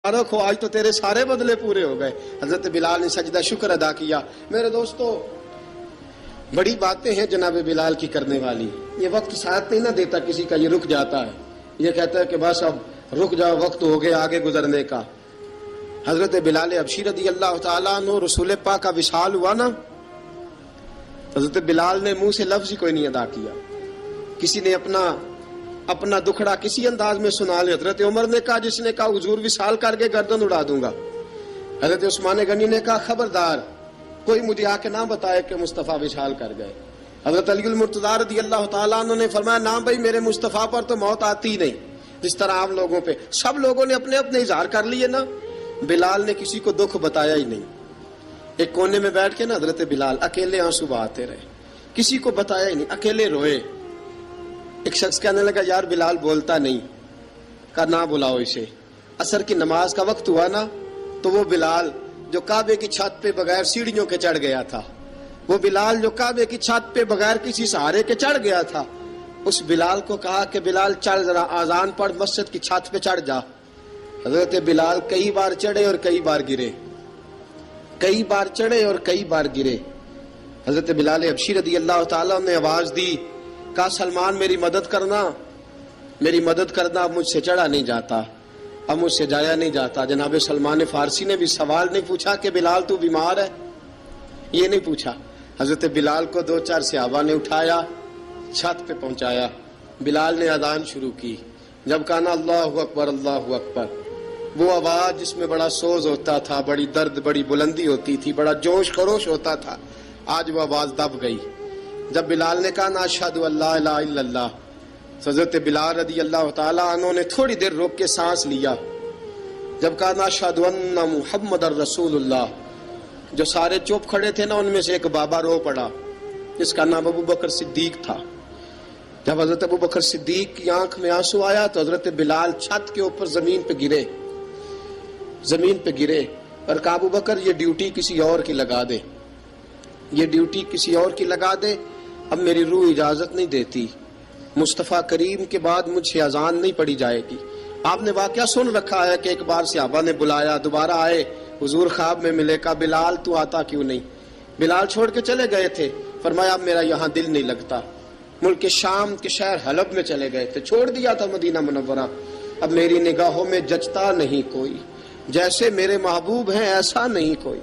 ہو، آج تو تیرے سارے بدلے پورے ہو گئے۔ حضرت بلال نے سجدہ شکر ادا کیا۔ میرے دوستو، بڑی باتیں ہیں جناب بلال کی کرنے والی۔ یہ وقت ساتھ نہیں نہ دیتا کسی کا، یہ رک جاتا ہے، یہ کہتا ہے کہ بس اب رک جاؤ، وقت ہو گیا آگے گزرنے کا۔ حضرت بلال حبشی رضی اللہ تعالیٰ عنہ، رسول پاک کا وصال ہوا نا، حضرت بلال نے منہ سے لفظ ہی کوئی نہیں ادا کیا۔ کسی نے اپنا دکھڑا کسی انداز میں سنا لیا۔ حضرت عمر نے کہا، جس نے کہا حضور وصال کر کے گردن اڑا دوں گا۔ حضرت عثمان غنی نے کہا، خبردار کوئی مجھے آ کے نہ بتائے کہ مصطفیٰ وصال کر گئے۔ حضرت علی المرتضیٰ رضی اللہ تعالیٰ عنہ نے فرمایا، نہ بھائی، میرے مصطفیٰ پر تو موت آتی نہیں جس طرح عام لوگوں پہ۔ سب لوگوں نے اپنے اپنے اظہار کر لیے نا، بلال نے کسی کو دکھ بتایا ہی نہیں۔ ایک کونے میں بیٹھ کے نا حضرت بلال اکیلے آنسو بہاتے رہے، کسی کو بتایا ہی نہیں، اکیلے روئے۔ ایک شخص کہنے لگا، یار بلال بولتا نہیں۔ کہا، نہ بلاؤ اسے۔ عصر کی نماز کا وقت ہوا نا، تو وہ بلال جو کعبے کی چھت پہ بغیر سیڑھیوں کے چڑھ گیا تھا، وہ بلال جو کعبے کی چھت پہ بغیر کسی سہارے کے چڑھ گیا تھا، اس بلال کو کہا کہ بلال چڑھ، ذرا آذان پڑھ، مسجد کی چھت پہ چڑھ جا۔ حضرت بلال کئی بار چڑھے اور کئی بار گرے، کئی بار چڑھے اور کئی بار گرے۔ حضرت بلال حبشی رضی اللہ تعالیٰ نے آواز دی، کہا، سلمان میری مدد کرنا، میری مدد کرنا، اب مجھ سے چڑھا نہیں جاتا، اب مجھ سے جایا نہیں جاتا۔ جناب سلمان فارسی نے بھی سوال نہیں پوچھا کہ بلال تو بیمار ہے، یہ نہیں پوچھا۔ حضرت بلال کو دو چار صحابہ نے اٹھایا، چھت پہ پہنچایا۔ بلال نے اذان شروع کی۔ جب کہا نا اللہ اکبر اللہ اکبر، وہ آواز جس میں بڑا سوز ہوتا تھا، بڑی درد، بڑی بلندی ہوتی تھی، بڑا جوش خروش ہوتا تھا، آج وہ آواز دب گئی۔ جب بلال نے کہا نا اشہد ان لا الہ الا اللہ، حضرت بلال رضی اللہ تعالیٰ عنہ نے تھوڑی دیر روک کے سانس لیا۔ جب کہا نا اشہد ان محمد الرسول اللہ، جو سارے چپ کھڑے تھے نا، ان میں سے ایک بابا رو پڑا جس کا نام ابو بکر صدیق تھا۔ جب حضرت ابو بکر صدیق کی آنکھ میں آنسو آیا تو حضرت بلال چھت کے اوپر زمین پہ گرے، زمین پہ گرے، اور کہا، ابو بکر یہ ڈیوٹی کسی اور کی لگا دے، یہ ڈیوٹی کسی اور کی لگا دے، اب میری روح اجازت نہیں دیتی، مصطفیٰ کریم کے بعد مجھ سے اذان نہیں پڑھی جائے گی۔ آپ نے واقعہ سن رکھا ہے کہ ایک بار صحابہ نے بلایا، دوبارہ آئے، حضور خواب میں ملے، کہا، بلال تو آتا کیوں نہیں؟ بلال چھوڑ کے چلے گئے تھے۔ فرمایا، اب میرا یہاں دل نہیں لگتا۔ ملک شام کے شہر حلب میں چلے گئے تھے، چھوڑ دیا تھا مدینہ منورہ، اب میری نگاہوں میں جچتا نہیں کوئی، جیسے میرے محبوب ہیں ایسا نہیں کوئی۔